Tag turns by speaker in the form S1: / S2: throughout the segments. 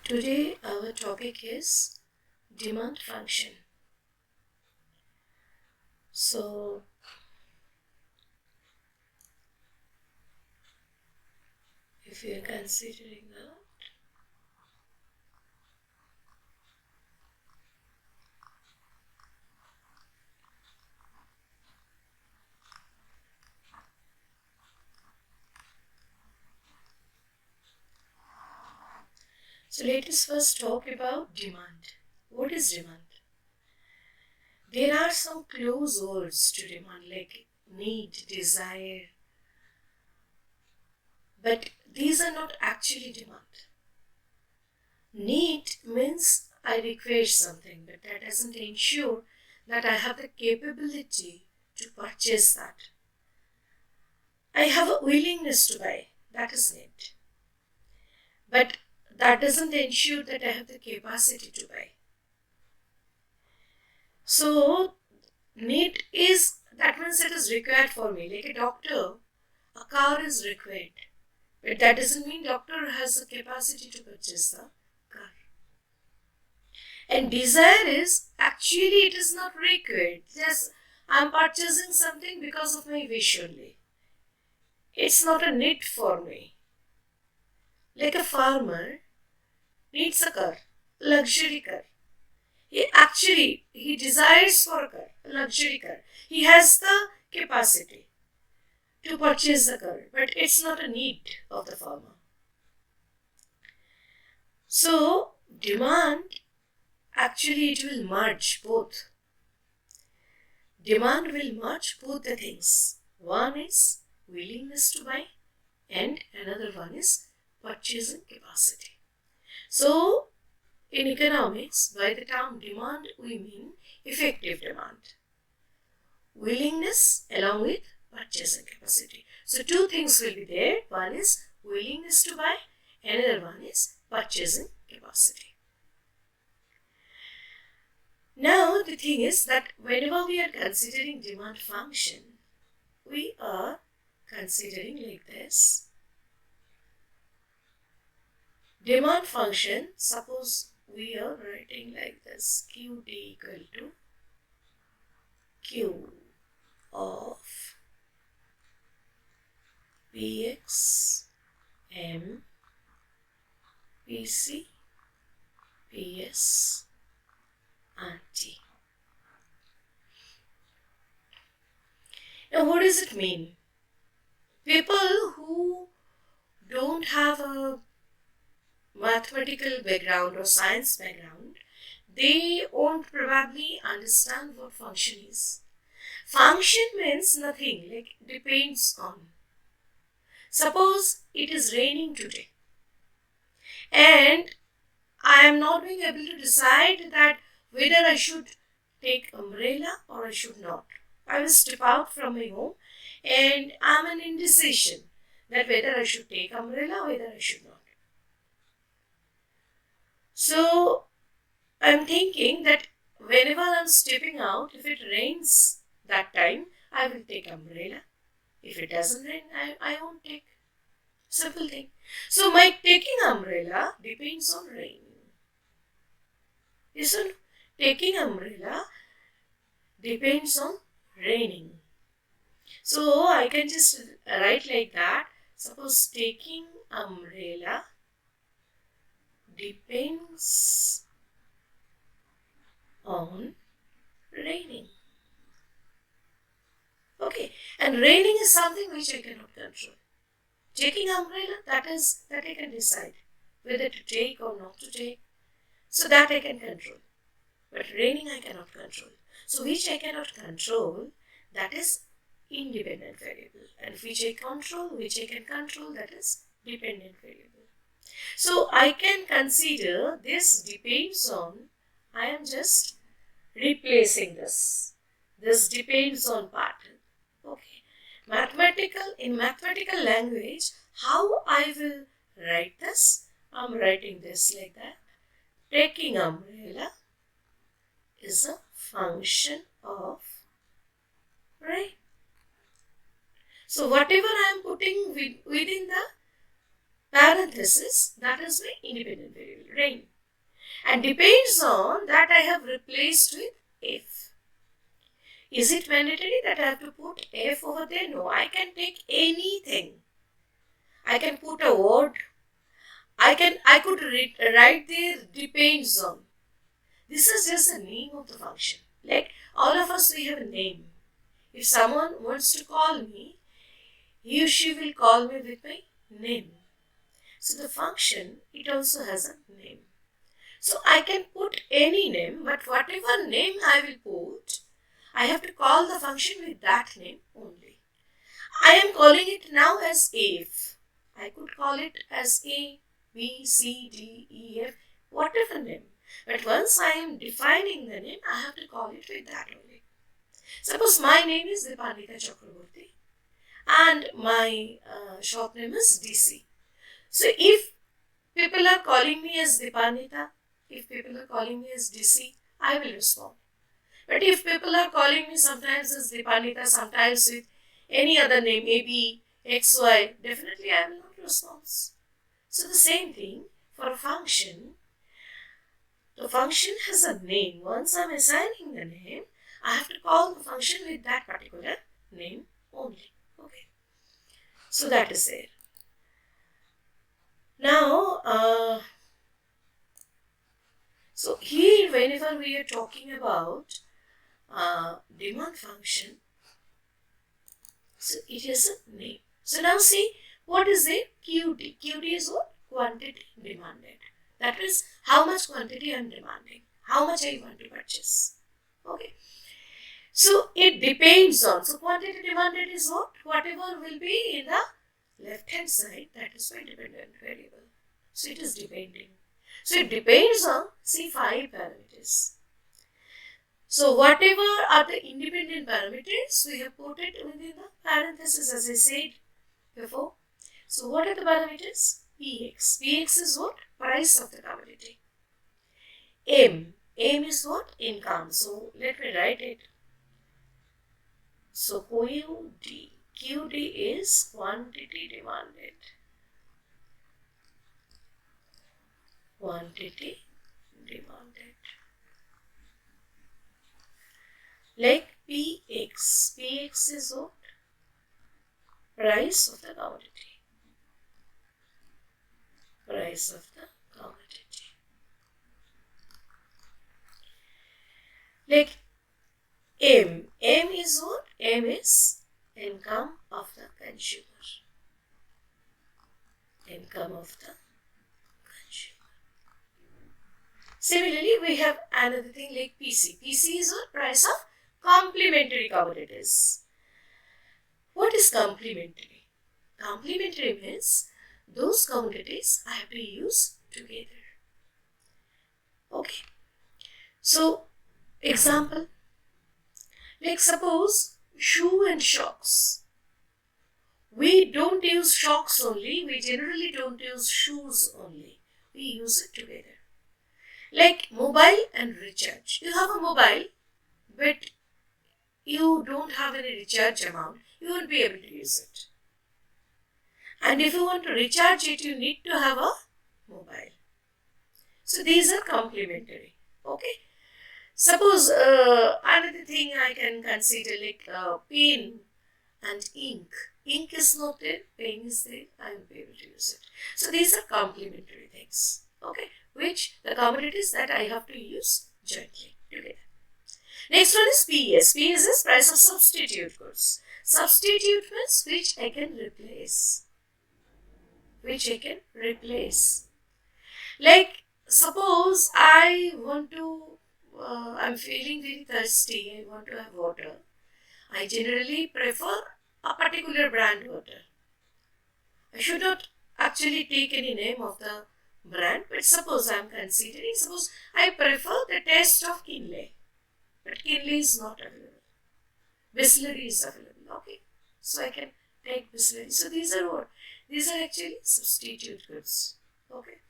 S1: Today our topic is demand function. So if you are considering that, so let us first talk about demand. What is demand? There are some close words to demand like need, desire, but these are not actually demand. Need means I require something, but that doesn't ensure that I have the capability to purchase that. I have a willingness to buy, that is need. But that doesn't ensure that I have the capacity to buy. So, need is, that means it is required for me. Like a doctor, a car is required. But that doesn't mean doctor has the capacity to purchase the car. And desire is, actually it is not required. Just, I'm purchasing something because of my wish only. It's not a need for me. Like a farmer needs a car, luxury car. He desires for a car, a luxury car. He has the capacity to purchase the car, but it's not a need of the farmer. So, demand, actually it will merge both. Demand will merge both the things. One is willingness to buy and another one is purchasing capacity. So, in economics, by the term demand, we mean effective demand. Willingness along with purchasing capacity. So, two things will be there. One is willingness to buy, another one is purchasing capacity. Now, the thing is that whenever we are considering demand function, we are considering like this. Demand function, suppose we are writing like this, Qt equal to Q of Px M Pc Ps and T. Now what does it mean? People who don't have a mathematical background or science background, they won't probably understand what function is. Function means nothing, like depends on. Suppose it is raining today and I am not being able to decide that whether I should take umbrella or I should not. I will step out from my home and I am in indecision that whether I should take umbrella or whether I should not. So I'm thinking that whenever I'm stepping out, if it rains that time, I will take umbrella. If it doesn't rain, I won't take. Simple thing. So my taking umbrella depends on rain. Isn't taking umbrella depends on raining. So I can just write like that. Suppose taking umbrella depends on raining. Okay, and raining is something which I cannot control. Taking umbrella, that I can decide whether to take or not to take. So that I can control. But raining I cannot control. So which I cannot control, that is independent variable. And which I can control, that is dependent variable. So I can consider this depends on, I am just replacing this. This depends on part. Okay. In mathematical language, how I will write this? I'm writing this like that. Taking umbrella is a function of rain. So whatever I am putting within the parenthesis, that is my independent variable. rain. And depends on that I have replaced with if. Is it mandatory that I have to put if over there? No, I can take anything. I can put a word. I could write there depends on. This is just the name of the function. Like all of us, we have a name. If someone wants to call me, he or she will call me with my name. So the function, it also has a name. So I can put any name, but whatever name I will put, I have to call the function with that name only. I am calling it now as if. I could call it as A, B, C, D, E, F, whatever name. But once I am defining the name, I have to call it with that only. Suppose my name is Dipanwita Chakrabarty and my shop name is DC. So if people are calling me as Dipanwita, if people are calling me as DC, I will respond. But if people are calling me sometimes as Dipanwita, sometimes with any other name, maybe XY, definitely I will not respond. So the same thing for a function. The function has a name. Once I'm assigning the name, I have to call the function with that particular name only. Okay. So that is there. Now, so here whenever we are talking about demand function, so it is a name. So now see, what is the QD? QD is what? Quantity demanded. That is how much quantity I am demanding, how much I want to purchase. Okay. So it depends on, so quantity demanded is what? Whatever will be in the left hand side, that is my dependent variable. So it is depending. So it depends on, see, 5 parameters. So whatever are the independent parameters, we have put it within the parenthesis as I said before. So what are the parameters? Px. Px is what? Price of the commodity. M. M is what? Income. So let me write it. So QD. QD is quantity demanded. Quantity demanded. Like Px. Px is what? Price of the commodity. Price of the commodity. Like M. M is what? M is income of the consumer. Income of the consumer. Similarly, we have another thing like PC. PC is what? Price of complementary commodities. What is complementary? Complementary means those commodities I have to use together. Okay. So, example, like suppose shoe and socks. We don't use socks only, we generally don't use shoes only. We use it together. Like mobile and recharge. You have a mobile, but you don't have any recharge amount, you won't be able to use it. And if you want to recharge it, you need to have a mobile. So these are complementary. Okay. Suppose another thing I can consider like pen and ink. Ink is not there, pen is there, I will be able to use it. So these are complementary things. Okay. Which the commodities that I have to use jointly together. Next one is PS. PS is price of substitute goods. Substitute means which I can replace. Which I can replace. Like suppose I want to, I'm feeling very thirsty, I want to have water. I generally prefer a particular brand water. I should not actually take any name of the brand, but suppose I am considering, suppose I prefer the taste of Kinley. But Kinley is not available. Bisleri is available. Okay. So I can take Bisleri. So these are what? These are actually substitute goods. Okay.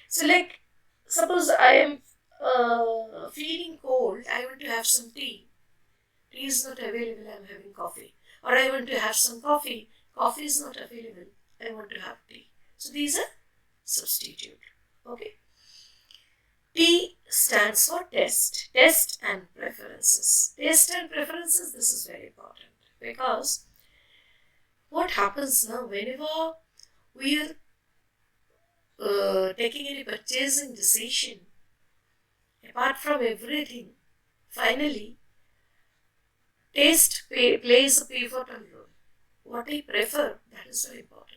S1: So like suppose I am feeling cold, I want to have some tea. Tea is not available, I am having coffee. Or I want to have some coffee. Coffee is not available, I want to have tea. So these are substitute. Okay. stands for test. Test and preferences. Test and preferences, this is very important because what happens now whenever we are taking any purchasing decision, apart from everything, finally, taste plays a pivotal role. What I prefer, that is very important.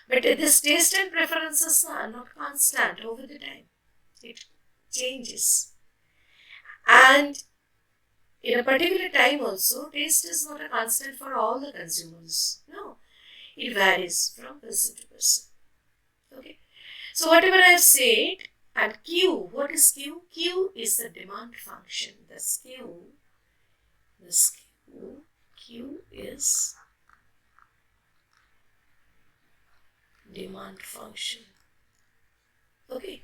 S1: But this taste and preferences are not constant over the time. It changes. And in a particular time also, taste is not a constant for all the consumers. No, it varies from person to person. Okay. So whatever I have said, and Q, what is Q? Q is the demand function. This Q is demand function. Okay.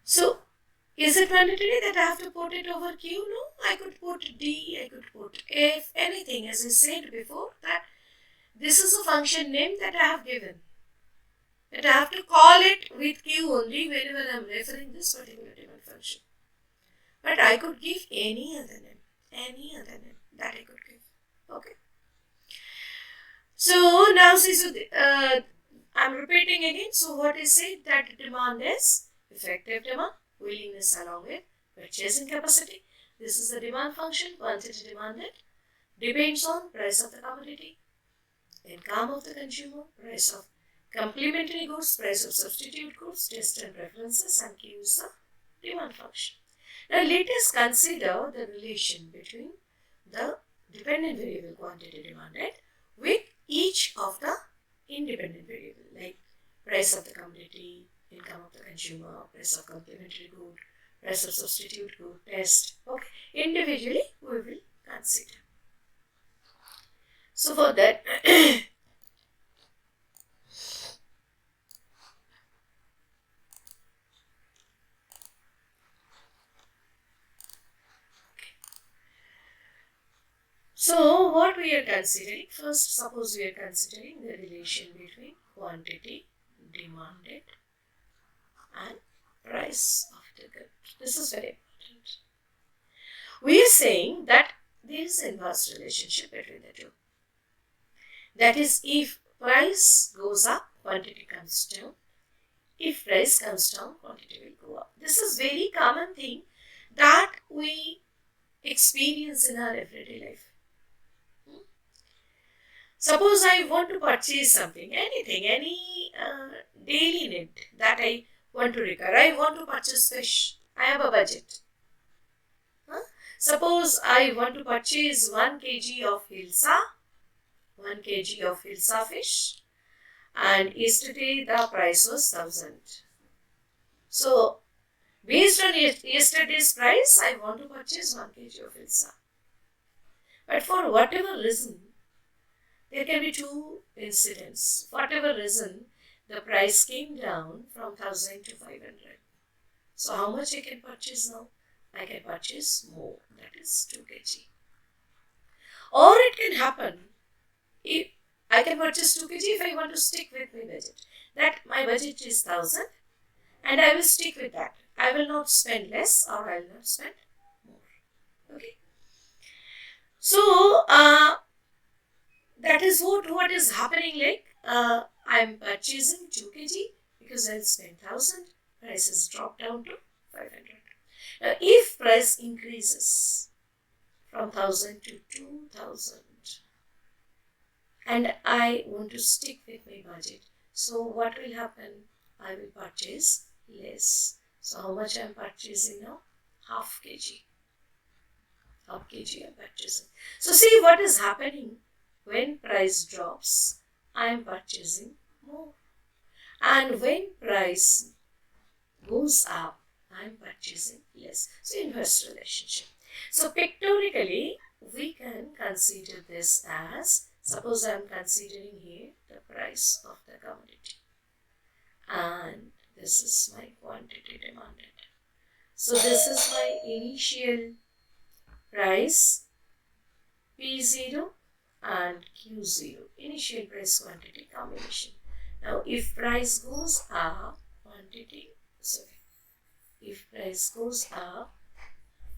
S1: So is it mandatory that I have to put it over Q? No, I could put D, I could put F, anything, as I said before, that this is a function name that I have given. That I have to call it with Q only whenever I am referring this particular demand function. But I could give any other name that I could give. Okay. So now see, I'm repeating again. So what is it? That demand is effective demand, willingness along with purchasing capacity. This is the demand function, quantity demanded, depends on price of the commodity, income of the consumer, price of complementary goods, price of substitute goods, taste and preferences, and Q is the demand function. Now let us consider the relation between the dependent variable quantity demanded with each of the independent variable, like price of the commodity, income of the consumer, price of complementary good, price of substitute good, taste. Okay, individually we will consider. So for that, so what we are considering, first suppose we are considering the relation between quantity demanded and price of the good. This is very important. We are saying that there is an inverse relationship between the two. That is, if price goes up, quantity comes down. If price comes down, quantity will go up. This is very common thing that we experience in our everyday life. Suppose I want to purchase something, anything, any daily need that I want to recur. I want to purchase fish. I have a budget. Suppose I want to purchase 1 kg of hilsa, 1 kg of hilsa fish, and yesterday the price was 1000. So, based on yesterday's price, I want to purchase 1 kg of hilsa. But for whatever reason, there can be two incidents. Whatever reason, the price came down from 1000 to 500. So how much I can purchase now? I can purchase more, that is 2 kg. Or it can happen, if I can purchase 2 kg if I want to stick with my budget. That my budget is 1000 and I will stick with that. I will not spend less or I will not spend more. Okay. So, that is what is happening, like I am purchasing 2 kg because I will spend 1000, prices drop down to 500. Now if price increases from 1000 to 2000 and I want to stick with my budget, so what will happen? I will purchase less. So how much I am purchasing now? Half kg. Half kg I am purchasing. So see what is happening. When price drops, I am purchasing more. And when price goes up, I am purchasing less. So inverse relationship. So pictorially, we can consider this as, suppose I am considering here the price of the commodity. And this is my quantity demanded. So this is my initial price, P0. And Q0, initial price quantity combination. Now if price goes up, if price goes up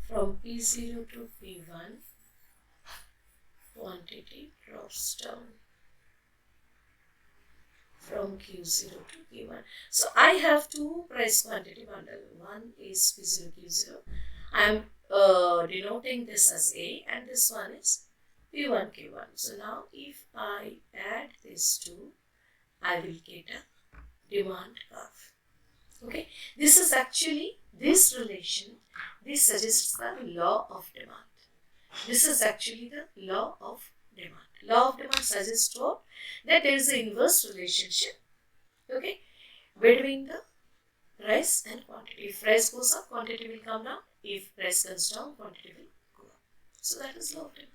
S1: from P0 to P1, quantity drops down from Q0 to P1. So I have two price quantity bundle. One is P0, Q0. I am denoting this as A, and this one is P1, Q1. So now if I add these two, I will get a demand curve. Okay, this is actually this relation. This suggests the law of demand. This is actually the law of demand. Law of demand suggests what? That there is an inverse relationship, okay, between the price and quantity. If price goes up, quantity will come down. If price comes down, quantity will go up. So that is law of demand.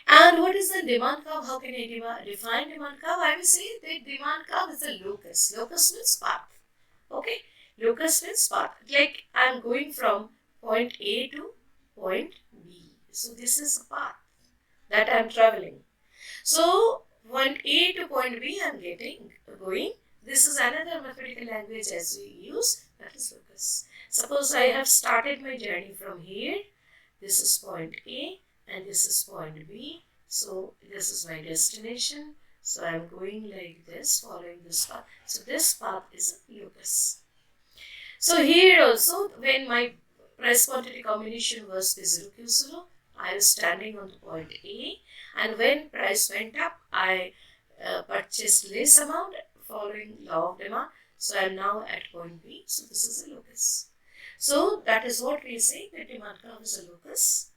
S1: And what is the demand curve? How can I define demand curve? I will say that demand curve is a locus. Locus means path. Okay, locus means path. Like I am going from point A to point B. So this is a path that I am traveling. So point A to point B I am going. This is another mathematical language as we use, that is locus. Suppose I have started my journey from here. This is point A and this is point B. So this is my destination. So I am going like this, following this path. So this path is a locus. So here also, when my price quantity combination was P0, Q0, I was standing on the point A, and when price went up, I purchased less amount following law of demand. So I am now at point B. So this is a locus. So that is what we say, that demand curve is a locus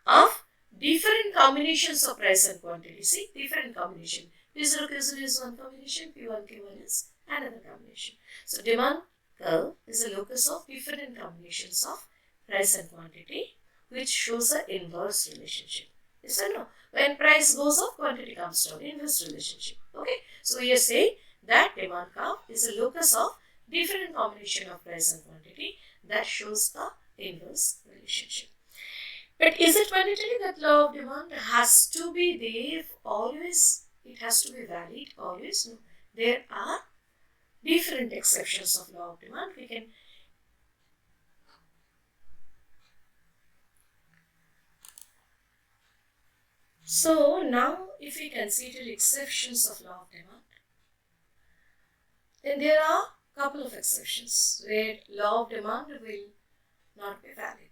S1: of different combinations of price and quantity. See, different combination. P0, Q0 is one combination, P1, Q1 is another combination. So demand curve is a locus of different combinations of price and quantity, which shows an inverse relationship. Yes or no? When price goes up, quantity comes down. Inverse relationship. Okay. So we are saying that demand curve is a locus of different combination of price and quantity that shows the inverse relationship. But is it mandatory that law of demand has to be there always? It has to be valid always? No. There are different exceptions of law of demand. We can So now if we consider exceptions of law of demand, then there are a couple of exceptions where law of demand will not be valid.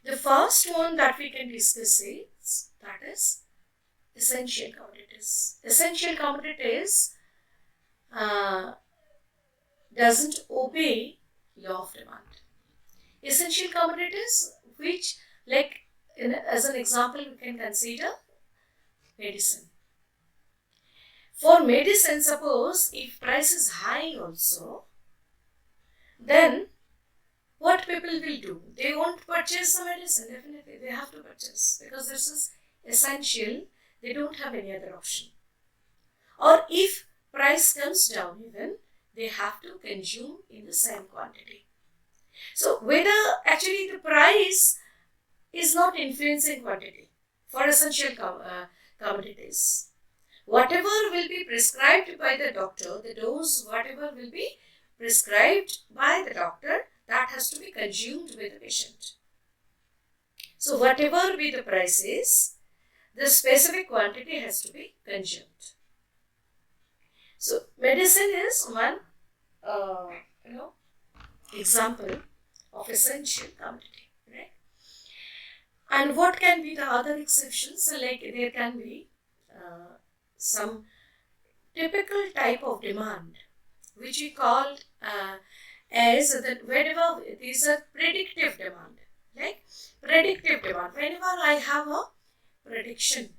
S1: The first one that we can discuss is, that is essential commodities. Essential commodities doesn't obey law of demand. Essential commodities, which, like as an example, we can consider medicine. For medicine, suppose if price is high also, then what people will do? They won't purchase the medicine. Definitely they have to purchase, because this is essential. They don't have any other option. Or if price comes down even, they have to consume in the same quantity. So whether actually the price is not influencing quantity for essential commodities. Whatever will be prescribed by the doctor, the dose, whatever will be prescribed by the doctor, that has to be consumed by the patient. So whatever be the price is, the specific quantity has to be consumed. So medicine is one example of essential commodity, right? And what can be the other exceptions? Like there can be some typical type of demand, which we call as that whenever these are predictive demand, like predictive demand. Whenever I have a prediction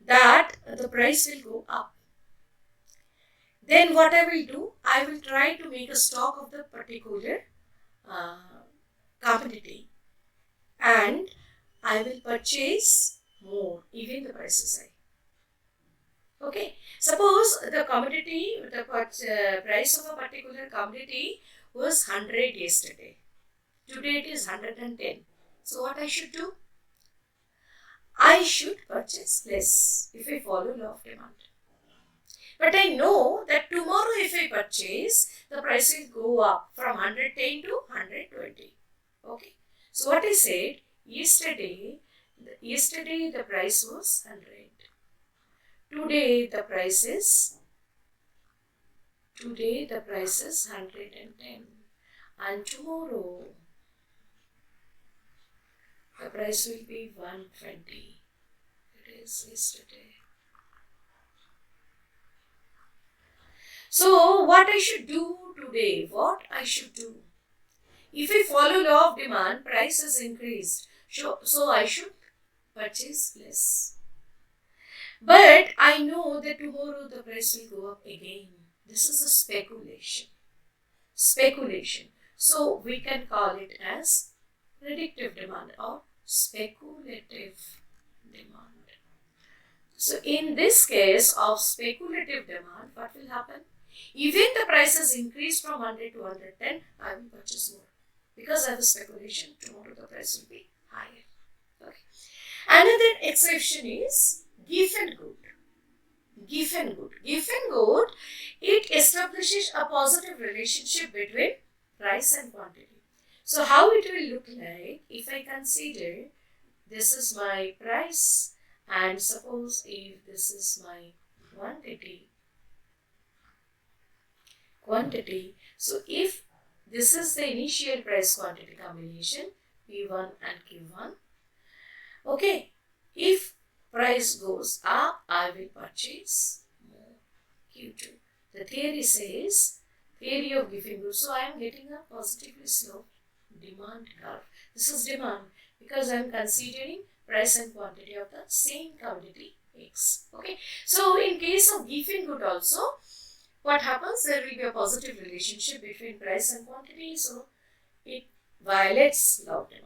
S1: that the price will go up, then what I will do, I will try to make a stock of the particular commodity, and I will purchase more, even the price is high. Okay, suppose the commodity, the price of a particular commodity was 100 yesterday. Today it is 110. So what I should do? I should purchase less if I follow law of demand. But I know that tomorrow if I purchase, the price will go up from 110 to 120. Okay. So what I said, yesterday the price was 100. Today the price is 110. And tomorrow the price will be 120. It is yesterday. So what I should do today? What I should do? If we follow law of demand, price has increased. So I should purchase less. But I know that tomorrow the price will go up again. This is a speculation. So we can call it as predictive demand or speculative demand. So in this case of speculative demand, what will happen? Even the prices increase from 100 to 110, I will purchase more. Because I have a speculation, tomorrow the price will be higher. Okay. Another exception is given good. Given good, it establishes a positive relationship between price and quantity. So how it will look like if I consider this is my price and suppose if this is my quantity. So if this is the initial price quantity combination P1 and Q1, okay, if price goes up, I will purchase more Q2. The theory of giving good. So I am getting a positively sloped demand curve. This is demand because I am considering price and quantity of the same commodity X. Okay. So in case of giving good also, what happens? There will be a positive relationship between price and quantity. So it violates law of demand.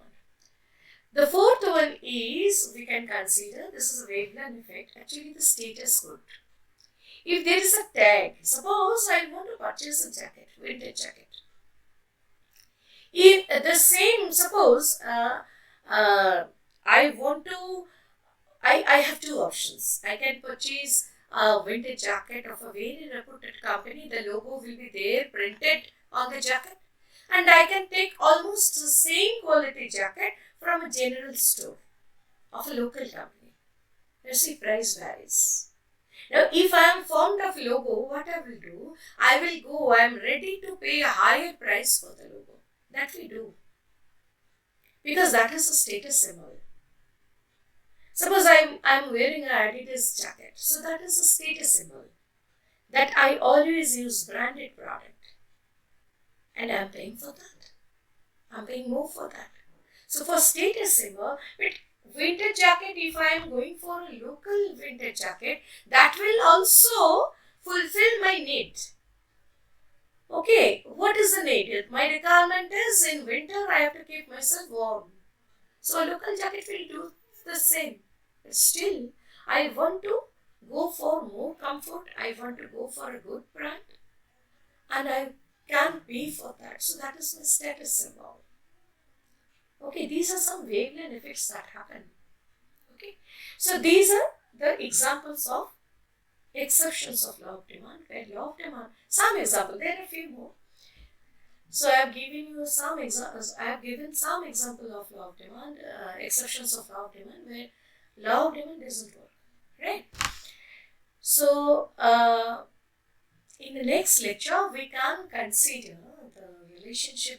S1: The fourth one is, we can consider, this is a Veblen effect, actually the status good. If there is a tag, suppose I want to purchase a jacket, vintage jacket. If the same, suppose I want to, I have two options. I can purchase a vintage jacket of a very reputed company. The logo will be there printed on the jacket. And I can take almost the same quality jacket from a general store of a local company. You see, price varies. Now, if I am fond of logo, what I will do? I am ready to pay a higher price for the logo. That we do. Because that is a status symbol. Suppose I'm wearing an Adidas jacket. So that is a status symbol. That I always use branded product. And I'm paying for that. I'm paying more for that. So for status symbol, with vintage jacket, if I am going for a local vintage jacket, that will also fulfill my need. Okay, what is the need? My requirement is in winter I have to keep myself warm. So a local jacket will do the same. But still, I want to go for more comfort. I want to go for a good brand. And I can pay for that. So that is my status symbol. Okay, these are some Veblen effects that happen. Okay, so these are the examples of exceptions of law of demand. Where law of demand, some example, there are a few more. So I have given you some examples. I have given some example of law of demand, exceptions of law of demand where law of demand doesn't work, right? So in the next lecture, we can consider the relationship